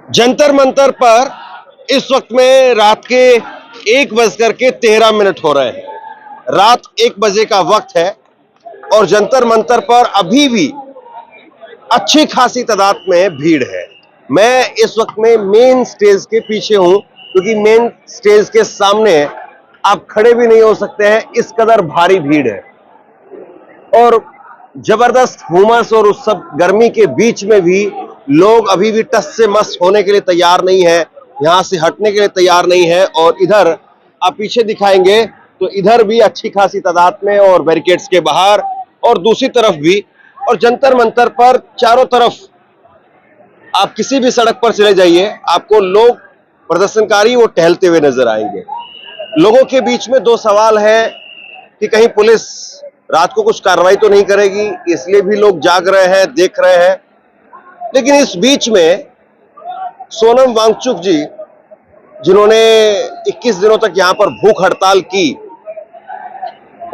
जंतर मंतर पर इस वक्त में रात के 1:13 हो रहे हैं। रात 1 बजे का वक्त है और जंतर मंतर पर अभी भी अच्छी खासी तादाद में भीड़ है। मैं इस वक्त में मेन स्टेज के पीछे हूं, क्योंकि मेन स्टेज के सामने आप खड़े भी नहीं हो सकते हैं, इस कदर भारी भीड़ है। और जबरदस्त हुमस और उस सब गर्मी के बीच में भी लोग अभी भी टस से मस होने के लिए तैयार नहीं है, यहां से हटने के लिए तैयार नहीं है। और इधर आप पीछे दिखाएंगे तो इधर भी अच्छी खासी तादाद में और बैरिकेड्स के बाहर और दूसरी तरफ भी, और जंतर मंतर पर चारों तरफ आप किसी भी सड़क पर चले जाइए, आपको लोग प्रदर्शनकारी वो टहलते हुए नजर आएंगे। लोगों के बीच में दो सवाल है कि कहीं पुलिस रात को कुछ कार्रवाई तो नहीं करेगी, इसलिए भी लोग जाग रहे हैं, देख रहे हैं। लेकिन इस बीच में सोनम वांगचुक जी, जिन्होंने 21 दिनों तक यहां पर भूख हड़ताल की,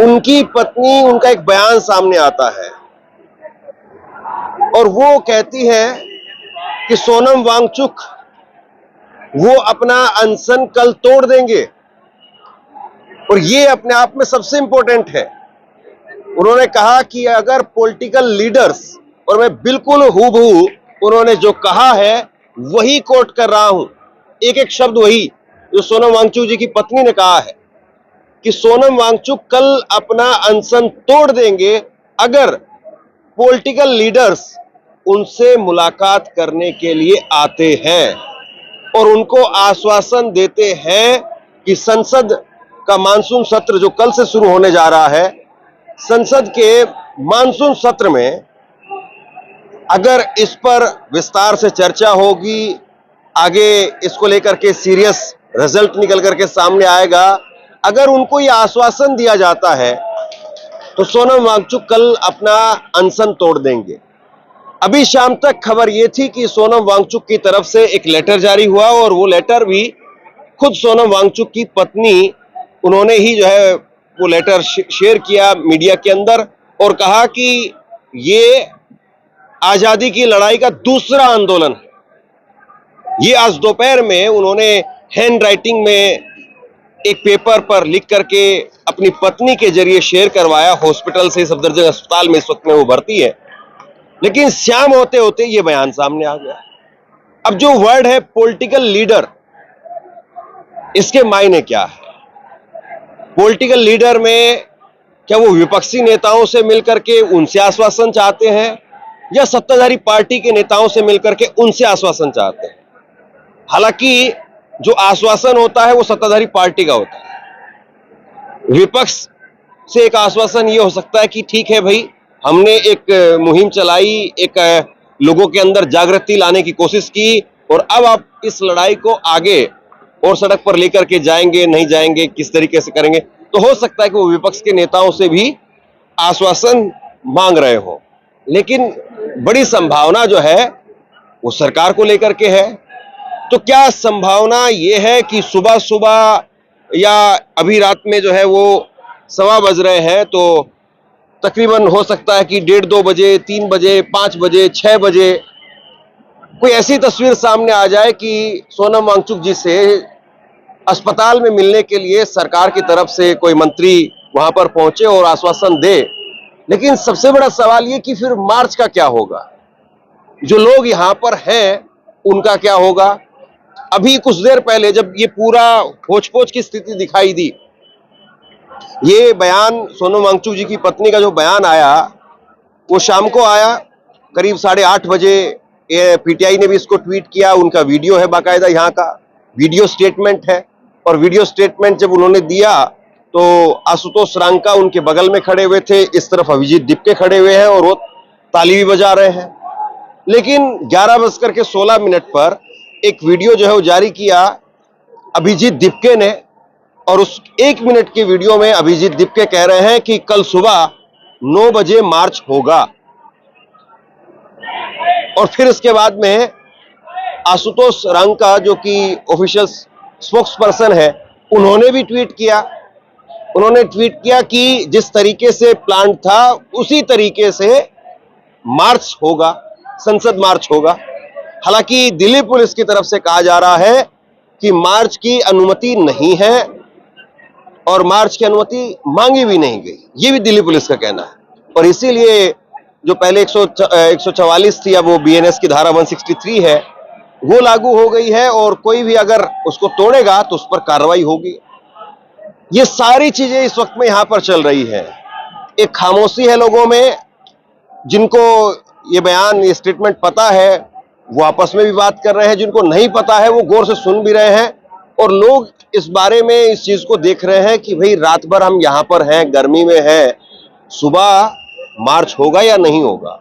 उनकी पत्नी, उनका एक बयान सामने आता है और वो कहती है कि सोनम वांगचुक वो अपना अनशन कल तोड़ देंगे। और ये अपने आप में सबसे इंपॉर्टेंट है। उन्होंने कहा कि अगर पॉलिटिकल लीडर्स, और मैं बिल्कुल हूबहू उन्होंने जो कहा है वही कोट कर रहा हूं, एक एक शब्द वही जो सोनम वांगचुक जी की पत्नी ने कहा है कि सोनम वांगचुक कल अपना अनशन तोड़ देंगे अगर पॉलिटिकल लीडर्स उनसे मुलाकात करने के लिए आते हैं और उनको आश्वासन देते हैं कि संसद का मानसून सत्र जो कल से शुरू होने जा रहा है, संसद के मानसून सत्र में अगर इस पर विस्तार से चर्चा होगी, आगे इसको लेकर के सीरियस रिजल्ट निकल करके सामने आएगा, अगर उनको यह आश्वासन दिया जाता है तो सोनम वांगचुक कल अपना अनशन तोड़ देंगे। अभी शाम तक खबर यह थी कि सोनम वांगचुक की तरफ से एक लेटर जारी हुआ और वो लेटर भी खुद सोनम वांगचुक की पत्नी, उन्होंने ही जो है वो लेटर शेयर किया मीडिया के अंदर और कहा कि ये आजादी की लड़ाई का दूसरा आंदोलन है। ये आज दोपहर में उन्होंने हैंड राइटिंग में एक पेपर पर लिख करके अपनी पत्नी के जरिए शेयर करवाया। हॉस्पिटल से, सफदरजंग अस्पताल में इस वक्त में वो भर्ती है। लेकिन शाम होते होते ये बयान सामने आ गया। अब जो वर्ड है पॉलिटिकल लीडर, इसके मायने क्या है? पॉलिटिकल लीडर में क्या वो विपक्षी नेताओं से मिलकर के उनसे आश्वासन चाहते हैं या सत्ताधारी पार्टी के नेताओं से मिलकर के उनसे आश्वासन चाहते हैं? हालांकि जो आश्वासन होता है वो सत्ताधारी पार्टी का होता है। विपक्ष से एक आश्वासन ये हो सकता है कि ठीक है भाई, हमने एक मुहिम चलाई, एक लोगों के अंदर जागृति लाने की कोशिश की और अब आप इस लड़ाई को आगे और सड़क पर लेकर के जाएंगे, नहीं जाएंगे, किस तरीके से करेंगे। तो हो सकता है कि वो विपक्ष के नेताओं से भी आश्वासन मांग रहे हो, लेकिन बड़ी संभावना जो है वो सरकार को लेकर के है। तो क्या संभावना ये है कि सुबह सुबह या अभी रात में जो है वो 1:15 बज रहे हैं, तो तकरीबन हो सकता है कि 1:30-2 बजे, 3 बजे, 5 बजे, 6 बजे कोई ऐसी तस्वीर सामने आ जाए कि सोनम वांगचुक जी से अस्पताल में मिलने के लिए सरकार की तरफ से कोई मंत्री वहां पर पहुंचे और आश्वासन दे। लेकिन सबसे बड़ा सवाल ये कि फिर मार्च का क्या होगा? जो लोग यहां पर हैं उनका क्या होगा? अभी कुछ देर पहले जब ये पूरा होच-पोच की स्थिति दिखाई दी, ये बयान सोनम वांगचुक जी की पत्नी का जो बयान आया वो शाम को आया करीब 8:30 बजे। पीटीआई ने भी इसको ट्वीट किया, उनका वीडियो है, बाकायदा यहाँ का वीडियो स्टेटमेंट है। और वीडियो स्टेटमेंट जब उन्होंने दिया तो आशुतोष रांका उनके बगल में खड़े हुए थे, इस तरफ अभिजीत दीपके खड़े हुए हैं और वो ताली भी बजा रहे हैं। लेकिन 11:16 पर एक वीडियो जो है वो जारी किया अभिजीत दीपके ने, और उस 1 मिनट के वीडियो में अभिजीत दीपके कह रहे हैं कि कल सुबह 9 बजे मार्च होगा। और फिर इसके बाद में आशुतोष रांका जो कि ऑफिशियल स्पोक्स पर्सन है, उन्होंने भी ट्वीट किया। उन्होंने ट्वीट किया कि जिस तरीके से प्लान था उसी तरीके से मार्च होगा, संसद मार्च होगा। हालांकि दिल्ली पुलिस की तरफ से कहा जा रहा है कि मार्च की अनुमति नहीं है और मार्च की अनुमति मांगी भी नहीं गई, ये भी दिल्ली पुलिस का कहना है। और इसीलिए जो पहले 144 थी, अब वो बीएनएस की धारा 163 है, वो लागू हो गई है और कोई भी अगर उसको तोड़ेगा तो उस पर कार्रवाई होगी। ये सारी चीजें इस वक्त में यहां पर चल रही है। एक खामोशी है लोगों में, जिनको ये बयान, ये स्टेटमेंट पता है वो आपस में भी बात कर रहे हैं, जिनको नहीं पता है वो गौर से सुन भी रहे हैं। और लोग इस बारे में इस चीज को देख रहे हैं कि भाई रात भर हम यहां पर हैं, गर्मी में हैं, सुबह मार्च होगा या नहीं होगा,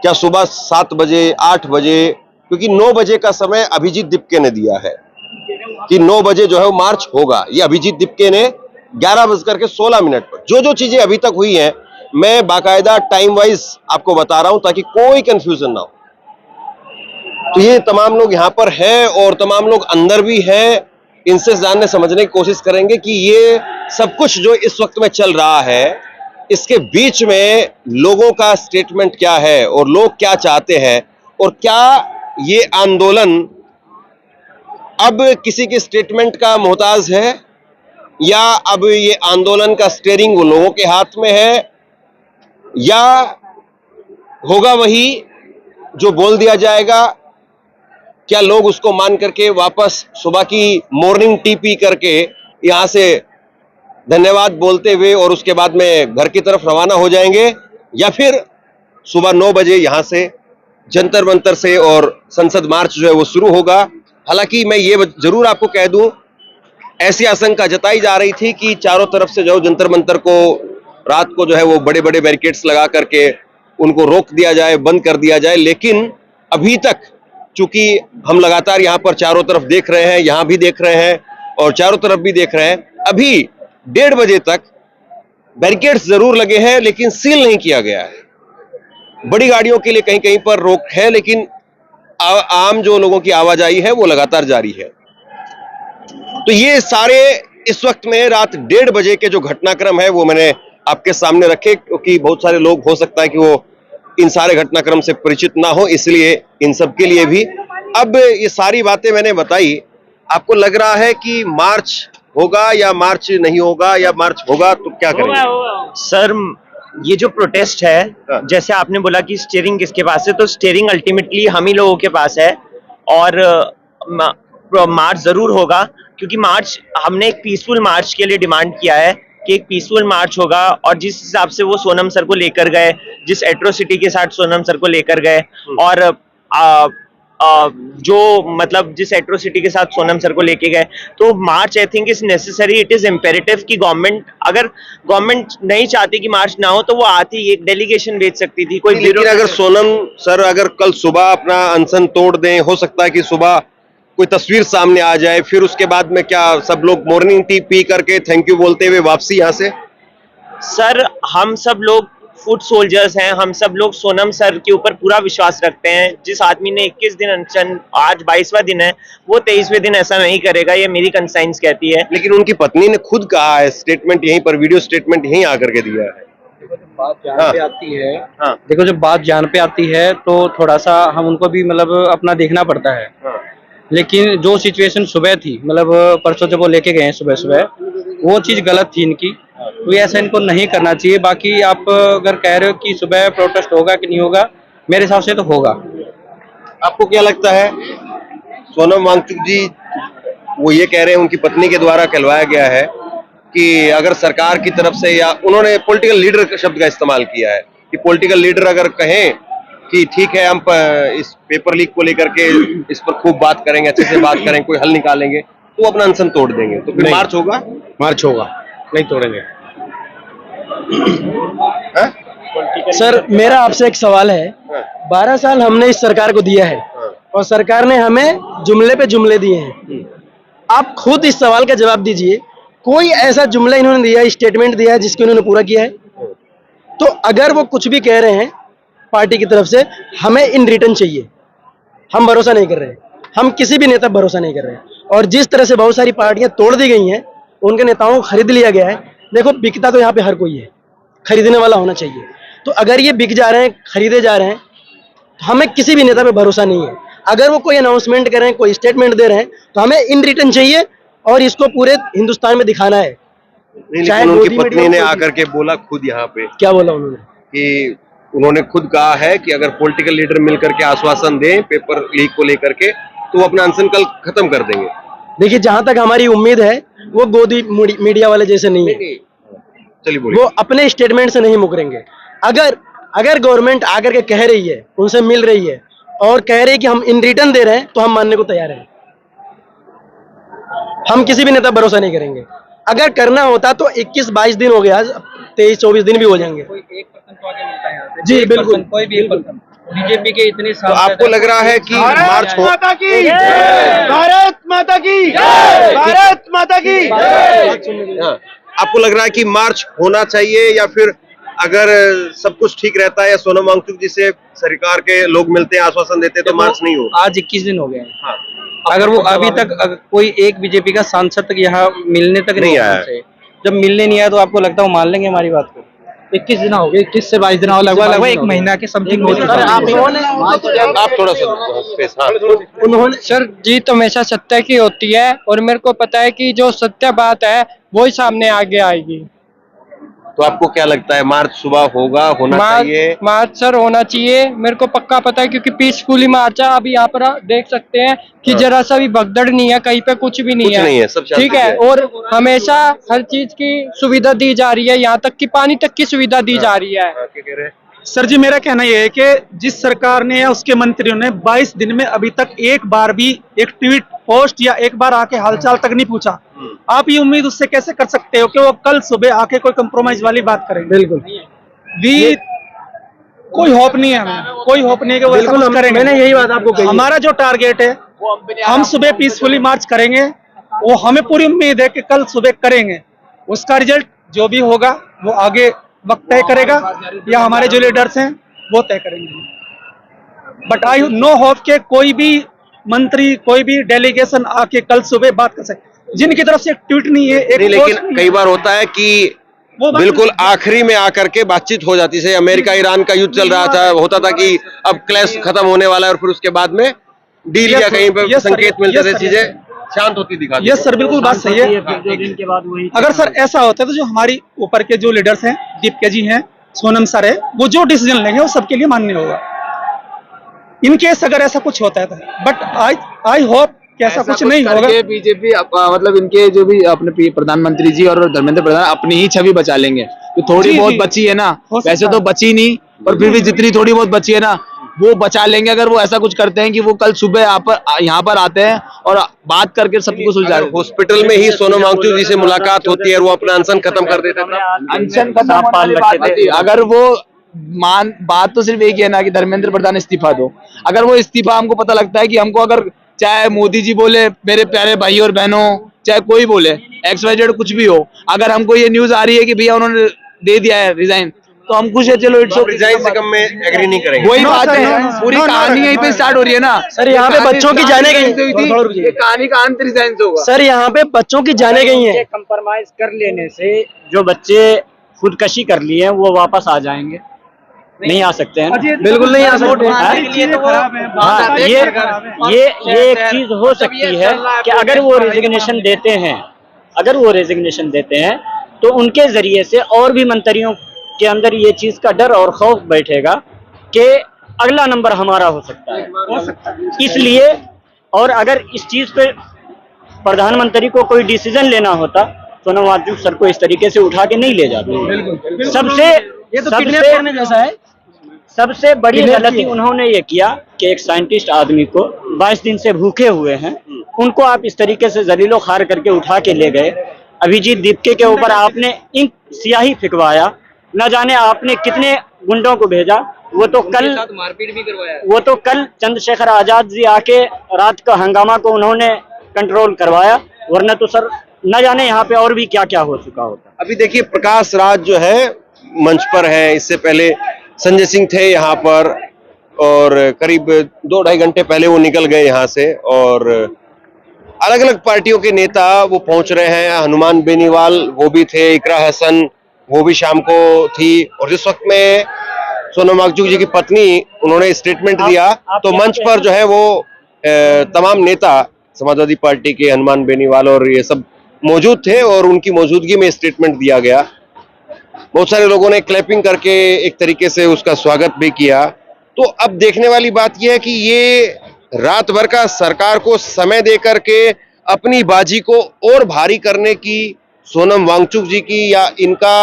क्या सुबह 7 बजे 8 बजे, क्योंकि 9 बजे का समय अभिजीत दिपके ने दिया है कि 9 बजे जो है वो मार्च होगा। ये अभिजीत दिपके ने 11:16 पर जो चीजें अभी तक हुई हैं, मैं बाकायदा टाइम वाइज आपको बता रहा हूं ताकि कोई कंफ्यूजन ना हो। तो ये तमाम लोग यहां पर हैं और तमाम लोग अंदर भी हैं, इनसे जानने समझने की कोशिश करेंगे कि ये सब कुछ जो इस वक्त में चल रहा है, इसके बीच में लोगों का स्टेटमेंट क्या है और लोग क्या चाहते हैं, और क्या ये आंदोलन अब किसी के स्टेटमेंट का मोहताज है, या अब ये आंदोलन का स्टीयरिंग वो लोगों के हाथ में है, या होगा वही जो बोल दिया जाएगा। क्या लोग उसको मान करके वापस सुबह की मॉर्निंग टी पी करके यहां से धन्यवाद बोलते हुए और उसके बाद में घर की तरफ रवाना हो जाएंगे, या फिर सुबह 9 बजे यहां से जंतर मंतर से और संसद मार्च जो है वो शुरू होगा। हालांकि मैं ये जरूर आपको कह दूं, ऐसी आशंका जताई जा रही थी कि चारों तरफ से जो जंतर मंतर को रात को जो है वो बड़े बड़े बैरिकेड्स लगा करके उनको रोक दिया जाए, बंद कर दिया जाए, लेकिन अभी तक चूंकि हम लगातार यहां पर चारों तरफ देख रहे हैं, यहां भी देख रहे हैं और चारों तरफ भी देख रहे हैं, अभी 1:30 बजे तक बैरिकेड्स जरूर लगे हैं लेकिन सील नहीं किया गया है। बड़ी गाड़ियों के लिए कहीं कहीं पर रोक है, लेकिन आम जो लोगों की आवाजाही है वो लगातार जारी है। तो ये सारे इस वक्त में रात 1:30 बजे के जो घटनाक्रम है वो मैंने आपके सामने रखे, क्योंकि बहुत सारे लोग हो सकता है कि वो इन सारे घटनाक्रम से परिचित ना हो, इसलिए इन सब के लिए भी अब ये सारी बातें मैंने बताई। आपको लग रहा है कि मार्च होगा या मार्च नहीं होगा, या मार्च होगा तो क्या करेंगे? सर, ये जो प्रोटेस्ट है, जैसे आपने बोला कि स्टीयरिंग किसके पास है, तो स्टीयरिंग अल्टीमेटली हम ही लोगों के पास है। और मार्च जरूर होगा, क्योंकि मार्च हमने एक पीसफुल मार्च के लिए डिमांड किया है कि एक पीसफुल मार्च होगा। और जिस हिसाब से वो सोनम सर को लेकर गए, जिस एट्रोसिटी के साथ सोनम सर को लेकर गए, और जो मतलब जिस एट्रोसिटी के साथ सोनम सर को लेके गए, तो march I think is necessary, it is imperative कि गवर्नमेंट, अगर गवर्नमेंट नहीं चाहती कि मार्च ना हो तो वो आती, एक डेलीगेशन भेज सकती थी। कोई लेकिन अगर सोनम सर अगर कल सुबह अपना अनशन तोड़ दें, हो सकता है कि सुबह कोई तस्वीर सामने आ जाए, फिर उसके बाद में क्या सब लोग मॉर्निंग टी पी करके थैंक यू बोलते हुए वापसी यहां से? सर, हम सब लोग फुट सोल्जर्स हैं, हम सब लोग सोनम सर के ऊपर पूरा विश्वास रखते हैं। जिस आदमी ने 21 दिन अनशन, आज 22वां दिन है, वो 23वें दिन ऐसा नहीं करेगा, ये मेरी कंसाइंस कहती है। लेकिन उनकी पत्नी ने खुद कहा है, स्टेटमेंट यहीं पर, वीडियो स्टेटमेंट यहीं आकर के दिया है। बात जान पे आती है, देखो जब बात जान पे आती है तो थोड़ा सा हम उनको भी मतलब अपना देखना पड़ता है। लेकिन जो सिचुएशन सुबह थी, मतलब परसों जब वो लेके गए हैं सुबह सुबह, वो चीज़ गलत थी इनकी, तो ऐसा इनको नहीं करना चाहिए। बाकी आप अगर कह रहे हो कि सुबह प्रोटेस्ट होगा कि नहीं होगा, मेरे हिसाब से तो होगा। आपको क्या लगता है? सोनम वांगचुक जी वो ये कह रहे हैं, उनकी पत्नी के द्वारा कहलवाया गया है कि अगर सरकार की तरफ से, या उन्होंने पॉलिटिकल लीडर का शब्द का इस्तेमाल किया है कि पॉलिटिकल लीडर अगर कहें कि ठीक है हम इस पेपर लीक को लेकर के इस पर खूब बात करेंगे, अच्छे से बात करेंगे, कोई हल निकालेंगे, तो अपना अनशन तोड़ देंगे, तो फिर मार्च होगा? मार्च होगा, नहीं तोड़ेंगे। सर, मेरा आपसे एक सवाल है। 12 साल हमने इस सरकार को दिया है और सरकार ने हमें जुमले पे जुमले दिए हैं। आप खुद इस सवाल का जवाब दीजिए, कोई ऐसा जुमला इन्होंने दिया, स्टेटमेंट दिया है जिसको इन्होंने पूरा किया है? तो अगर वो कुछ भी कह रहे हैं पार्टी की तरफ से, हमें इन रिटर्न चाहिए। हम भरोसा नहीं कर रहे, हम किसी भी नेता पर भरोसा नहीं कर रहे। और जिस तरह से बहुत सारी पार्टियां तोड़ दी गई हैं, उनके नेताओं को खरीद लिया गया है। देखो, बिकता तो यहाँ पे हर कोई है, खरीदने वाला होना चाहिए। तो अगर ये बिक जा रहे हैं, खरीदे जा रहे हैं, तो हमें किसी भी नेता पे भरोसा नहीं है। अगर वो कोई अनाउंसमेंट कर रहे हैं, कोई स्टेटमेंट दे रहे हैं, तो हमें इन रिटर्न चाहिए और इसको पूरे हिंदुस्तान में दिखाना है। लेकिन उनकी पत्नी ने आकर के बोला खुद यहाँ पे, क्या बोला उन्होंने? कि उन्होंने खुद कहा है कि अगर पॉलिटिकल लीडर मिलकर के आश्वासन दें पेपर लीक को लेकर के, तो वो अपना अनशन कल खत्म कर देंगे। देखिए, जहां तक हमारी उम्मीद है, वो गोदी मीडिया वाले जैसे नहीं है। चलिए बोलिए। वो अपने स्टेटमेंट से नहीं मुकरेंगे। अगर गवर्नमेंट आकर के कह रही है, उनसे मिल रही है और कह रही है कि हम इन रिटर्न दे रहे हैं, तो हम मानने को तैयार हैं। हम किसी भी नेता पर भरोसा नहीं करेंगे। अगर करना होता तो 21-22 दिन हो गया, 23-24 दिन भी हो जाएंगे। कोई 1% तो आगे मिलता है यहाँ से। जी बिल्कुल, कोई भी 1%। बीजेपी के इतने तो आपको लग रहा है कि मार्च हो, भारत माता की, भारत माता की। हाँ, आपको लग रहा है कि मार्च होना चाहिए, या फिर अगर सब कुछ ठीक रहता है या सोनम वांगचुक जी से सरकार के लोग मिलते हैं, आश्वासन देते हैं, तो मार्च नहीं हो? आज 21 दिन हो गए हैं। हाँ। अगर वो अभी तक कोई एक बीजेपी का सांसद तक यहाँ मिलने तक नहीं आया है, जब मिलने नहीं आया तो आपको लगता है वो मान लेंगे हमारी बात को? 21 दिन हो गए, 21 से 22 दिन हो, लगभग 1 महीना के समथिंग हो चुका है। आप थोड़ा सा स्पेस। हाँ, उन्होंने सर, जीत हमेशा सत्य की होती है और मेरे को पता है कि जो सत्य बात है वही सामने आगे आएगी। तो आपको क्या लगता है, मार्च सुबह होना चाहिए? मार्च सर होना चाहिए, मेरे को पक्का पता है, क्योंकि पीसफुली मार्च है। अभी यहाँ पर देख सकते हैं कि जरा सा भी भगदड़ नहीं है, कहीं पे कुछ भी नहीं है, सब शांति ठीक है। है। और हमेशा हर चीज की सुविधा दी जा रही है, यहाँ तक कि पानी तक की सुविधा दी जा रही है। क्या कह रहे हैं? सर जी, मेरा कहना यह है कि जिस सरकार ने या उसके मंत्रियों ने 22 दिन में अभी तक एक बार भी एक ट्वीट, पोस्ट या एक बार आके हालचाल तक नहीं पूछा। आप ये उम्मीद उससे कैसे कर सकते हो कि वो कल सुबह आके कोई कंप्रोमाइज वाली बात करेंगे? बिल्कुल कोई होप नहीं है, हमें कोई होप नहीं है कि वो ऐसा कुछ करेंगे। मैंने यही बात आपको कही। हमारा जो टारगेट है, हम सुबह पीसफुली मार्च करेंगे, वो हमें पूरी उम्मीद है कि कल सुबह करेंगे। उसका रिजल्ट जो भी होगा वो आगे वक्त तय करेगा, या हमारे जो लीडर्स हैं वो तय करेंगे। बट आई नो होप के कोई भी मंत्री, कोई भी डेलीगेशन आके कल सुबह बात कर सके। जिनकी तरफ से एक ट्वीट नहीं है, एक नहीं, पोस्ट लेकिन नहीं कई है, बार होता है कि वो बात बिल्कुल नहीं। आखिरी में आकर के बातचीत हो जाती है। अमेरिका ईरान का युद्ध चल रहा था, होता था कि अब क्लैश खत्म होने वाला है, और फिर उसके बाद में डील या कहीं पर संकेत मिलते थे, चीजें शांत होती दिखाती। यस सर, बिल्कुल बात सही है। अगर सर ऐसा होता है तो जो हमारी ऊपर के जो लीडर्स हैं, दीपिका जी हैं, सोनम सर है, वो जो डिसीजन लेंगे वो सबके लिए मान्य होगा। इनकेस अगर ऐसा कुछ होता है तो, बट आई होप कि ऐसा कुछ नहीं होगा। बीजेपी मतलब इनके जो भी अपने प्रधानमंत्री जी और धर्मेंद्र प्रधान अपनी ही छवि बचा लेंगे, तो थोड़ी जी, बहुत जी। बची है ना, हो सकता वैसे तो है। बची नहीं, और फिर भी जितनी थोड़ी बहुत बची है ना वो बचा लेंगे। अगर वो ऐसा कुछ करते हैं कि वो कल सुबह यहाँ पर आते हैं और बात करके सब कुछ सुलझा। हॉस्पिटल में ही सोनम वांगचुक जी से मुलाकात होती है और वो अपना अनशन खत्म कर देते हैं। अनशन खत्म होने वाली बात नहीं थी। अगर वो बात तो सिर्फ एक ही है ना कि धर्मेंद्र प्रधान इस्तीफा दो। अगर वो इस्तीफा, हमको पता लगता है कि हमको, अगर चाहे मोदी जी बोले मेरे प्यारे भाई और बहनों, चाहे कोई बोले XYZ कुछ भी हो, अगर हमको ये न्यूज आ रही है कि भैया उन्होंने दे दिया है रिजाइन, तो हम खुश है, चलो इट्स ओके। रिजाइन से कम में एग्री नहीं करेंगे। वही No, बात sir, है, no, no, पूरी no, no, कहानी no, यहीं पे स्टार्ट हो रही है ना सर, यहाँ पे बच्चों की जाने गई ये कहानी का अंत रिजाइन से होगा। सर, यहाँ पे बच्चों की जाने गई हैं। कंप्रोमाइज कर लेने से जो बच्चे खुदकशी कर लिए हैं वो वापस आ जाएंगे, नहीं आ सकते हैं ना? बिल्कुल नहीं आ सकते। हाँ, ये एक चीज हो सकती है कि अगर वो रेजिग्नेशन देते हैं तो उनके जरिए से और भी मंत्रियों के अंदर ये चीज का डर और खौफ बैठेगा कि अगला नंबर हमारा हो सकता है। इसलिए, और अगर इस चीज पे प्रधानमंत्री को कोई डिसीजन लेना होता, सोनम वांगचुक सर को इस तरीके से उठा के नहीं ले जाते। सबसे बड़ी गलती उन्होंने ये किया कि एक साइंटिस्ट आदमी को 22 दिन से भूखे हुए हैं, उनको आप इस तरीके से जलीलो खार करके उठा के ले गए। अभिजीत दीपके के ऊपर आपने इंक स्याही फिकवाया, न जाने आपने कितने गुंडों को भेजा। वो तो मारपीट भी करवाया। वो तो कल चंद्रशेखर आजाद जी आके रात का हंगामा को उन्होंने कंट्रोल करवाया, वरना तो सर न जाने यहाँ पे और भी क्या क्या हो चुका होता। अभी देखिए, प्रकाश राज जो है मंच पर है, इससे पहले संजय सिंह थे यहाँ पर, और करीब 2-2.5 घंटे पहले वो निकल गए यहाँ से, और अलग अलग पार्टियों के नेता वो पहुंच रहे हैं। हनुमान बेनीवाल वो भी थे, इकरा हसन वो भी शाम को थी, और जिस वक्त में सोनम वांगचुक जी की पत्नी उन्होंने स्टेटमेंट दिया तो मंच पर जो है वो तमाम नेता समाजवादी पार्टी के, हनुमान बेनीवाल और ये सब मौजूद थे और उनकी मौजूदगी में स्टेटमेंट दिया गया। बहुत सारे लोगों ने क्लैपिंग करके एक तरीके से उसका स्वागत भी किया। तो अब देखने वाली बात यह है कि ये रात भर का सरकार को समय दे करके अपनी बाजी को और भारी करने की सोनम वांगचुक जी की या इनका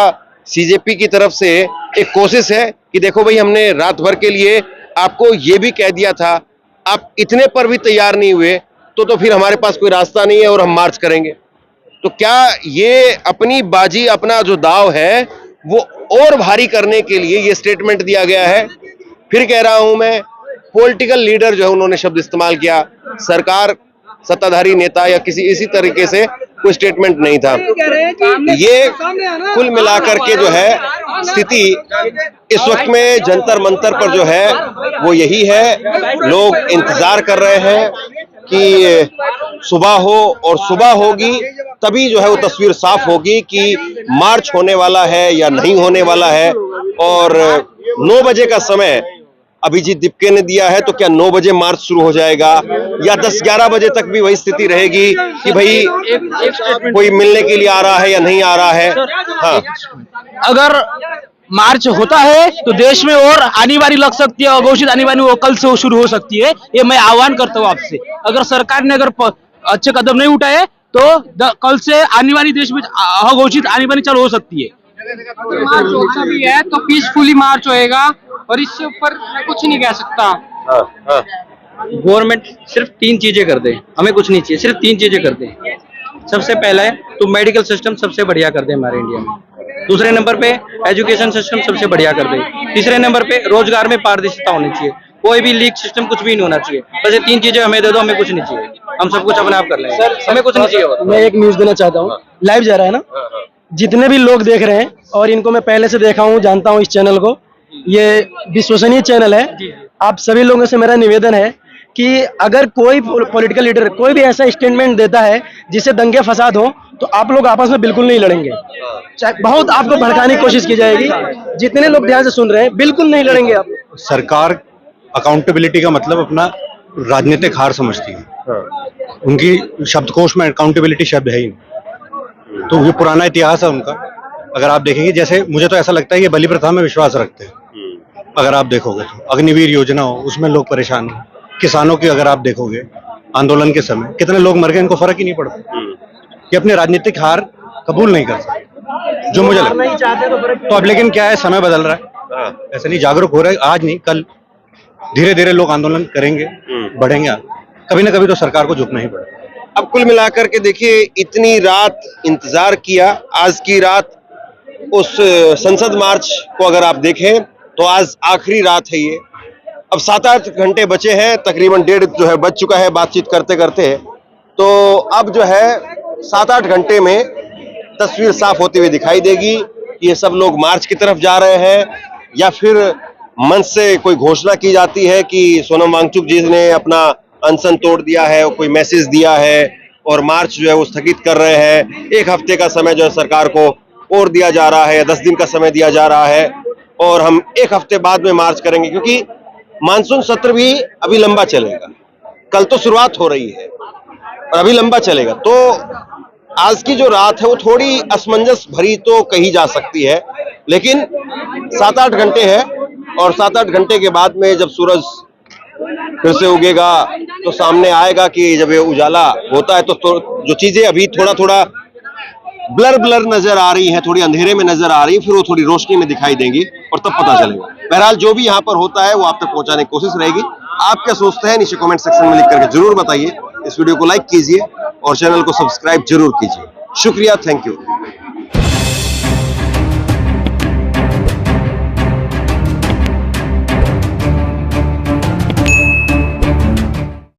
सीजेपी की तरफ से एक कोशिश है कि देखो भाई, हमने रात भर के लिए आपको ये भी कह दिया था, आप इतने पर भी तैयार नहीं हुए तो फिर हमारे पास कोई रास्ता नहीं है और हम मार्च करेंगे। तो क्या ये अपनी बाजी, अपना जो दाव है वो और भारी करने के लिए ये स्टेटमेंट दिया गया है? फिर कह रहा हूं मैं, पॉलिटिकल लीडर जो है उन्होंने शब्द इस्तेमाल किया, सरकार, सत्ताधारी नेता या किसी इसी तरीके से कोई स्टेटमेंट नहीं था। ये कुल मिलाकर के जो है स्थिति इस वक्त में जंतर मंतर पर जो है वो यही है। लोग इंतजार कर रहे हैं कि सुबह हो और सुबह होगी तभी जो है वो तस्वीर साफ होगी कि मार्च होने वाला है या नहीं होने वाला है। और 9 बजे का समय अभिजीत दीपके ने दिया है, तो क्या 9 बजे मार्च शुरू हो जाएगा या 10-11 बजे तक भी वही स्थिति रहेगी कि भाई कोई मिलने के लिए आ रहा है या नहीं आ रहा है? हाँ, अगर मार्च होता है तो देश में और आने वाली लग सकती है, अघोषित आने वाली वो कल से शुरू हो सकती है। ये मैं आह्वान करता हूँ आपसे। अगर सरकार ने अगर अच्छे कदम नहीं उठाए तो कल से आने वाली देश में अघोषित आने वाली चालू हो सकती है। मार्च होता भी है तो पीसफुली मार्च होएगा और इससे ऊपर मैं कुछ नहीं कह सकता। गवर्नमेंट सिर्फ 3 चीजें कर दे, हमें कुछ नहीं चाहिए, सिर्फ 3 चीजें कर दे। सबसे पहला है तो मेडिकल सिस्टम सबसे बढ़िया कर दे हमारे इंडिया में। दूसरे नंबर पे एजुकेशन सिस्टम सबसे बढ़िया कर दे। तीसरे नंबर पे रोजगार में पारदर्शिता होनी चाहिए, कोई भी लीक सिस्टम कुछ भी नहीं होना चाहिए। बस ये 3 चीजें हमें दे दो, हमें कुछ नहीं चाहिए, हम सब कुछ अपने आप कर लेंगे। हमें कुछ नहीं चाहिए। मैं एक न्यूज देना चाहता हूँ, लाइव जा रहा है ना, जितने भी लोग देख रहे हैं और इनको मैं पहले से देखा हूँ, जानता हूँ इस चैनल को, ये विश्वसनीय चैनल है। आप सभी लोगों से मेरा निवेदन है कि अगर कोई पॉलिटिकल लीडर कोई भी ऐसा स्टेटमेंट देता है जिससे दंगे फसाद हो तो आप लोग आपस में बिल्कुल नहीं लड़ेंगे। बहुत आपको भड़काने की कोशिश की जाएगी। जितने लोग ध्यान से सुन रहे हैं, बिल्कुल नहीं लड़ेंगे आप। सरकार अकाउंटेबिलिटी का मतलब अपना राजनीतिक हार समझती है। उनकी शब्दकोश में अकाउंटेबिलिटी शब्द है ही नहीं। तो ये पुराना इतिहास है उनका। अगर आप देखेंगे, जैसे मुझे तो ऐसा लगता है ये बलि प्रथा में विश्वास रखते हैं। अगर आप देखोगे तो अग्निवीर योजना हो, उसमें लोग परेशान हैं। किसानों की अगर आप देखोगे आंदोलन के समय कितने लोग मर गए, इनको फर्क ही नहीं पड़ता। ये अपने राजनीतिक हार कबूल नहीं कर सकते, जो मुझे लगता है। तो अब लेकिन क्या है, समय बदल रहा है, ऐसे नहीं जागरूक हो रहे, आज नहीं कल धीरे धीरे लोग आंदोलन करेंगे, बढ़ेंगे। कभी ना कभी तो सरकार को झुकना ही पड़ेगा। अब कुल मिलाकर के देखिए, इतनी रात इंतजार किया, आज की रात उस संसद मार्च को अगर आप देखें तो आज आखिरी रात है ये। अब 7-8 घंटे बचे हैं, तकरीबन 1:30 जो है बज चुका है बातचीत करते करते। तो अब जो है 7-8 घंटे में तस्वीर साफ होती हुई दिखाई देगी। ये सब लोग मार्च की तरफ जा रहे हैं या फिर मंच से कोई घोषणा की जाती है कि सोनम वांगचुक जी ने अपना अनशन तोड़ दिया है, कोई मैसेज दिया है और मार्च जो है वो स्थगित कर रहे हैं। 1 हफ्ते का समय जो है सरकार को और दिया जा रहा है, 10 दिन का समय दिया जा रहा है और हम 1 हफ्ते बाद में मार्च करेंगे, क्योंकि मानसून सत्र भी अभी लंबा चलेगा। कल तो शुरुआत हो रही है और अभी लंबा चलेगा। तो आज की जो रात है वो थोड़ी असमंजस भरी तो कही जा सकती है, लेकिन 7-8 घंटे है और 7-8 घंटे के बाद में जब सूरज फिर से उगेगा तो सामने आएगा कि जब ये उजाला होता है तो जो चीजें अभी थोड़ा ब्लर नजर आ रही हैं, थोड़ी अंधेरे में नजर आ रही है, फिर वो थोड़ी रोशनी में दिखाई देंगी और तब पता चलेगा। बहरहाल जो भी यहाँ पर होता है वो आप तक पहुंचाने की कोशिश रहेगी। आप क्या सोचते हैं नीचे कमेंट सेक्शन में लिख करके जरूर बताइए। इस वीडियो को लाइक कीजिए और चैनल को सब्सक्राइब जरूर कीजिए। शुक्रिया, थैंक यू।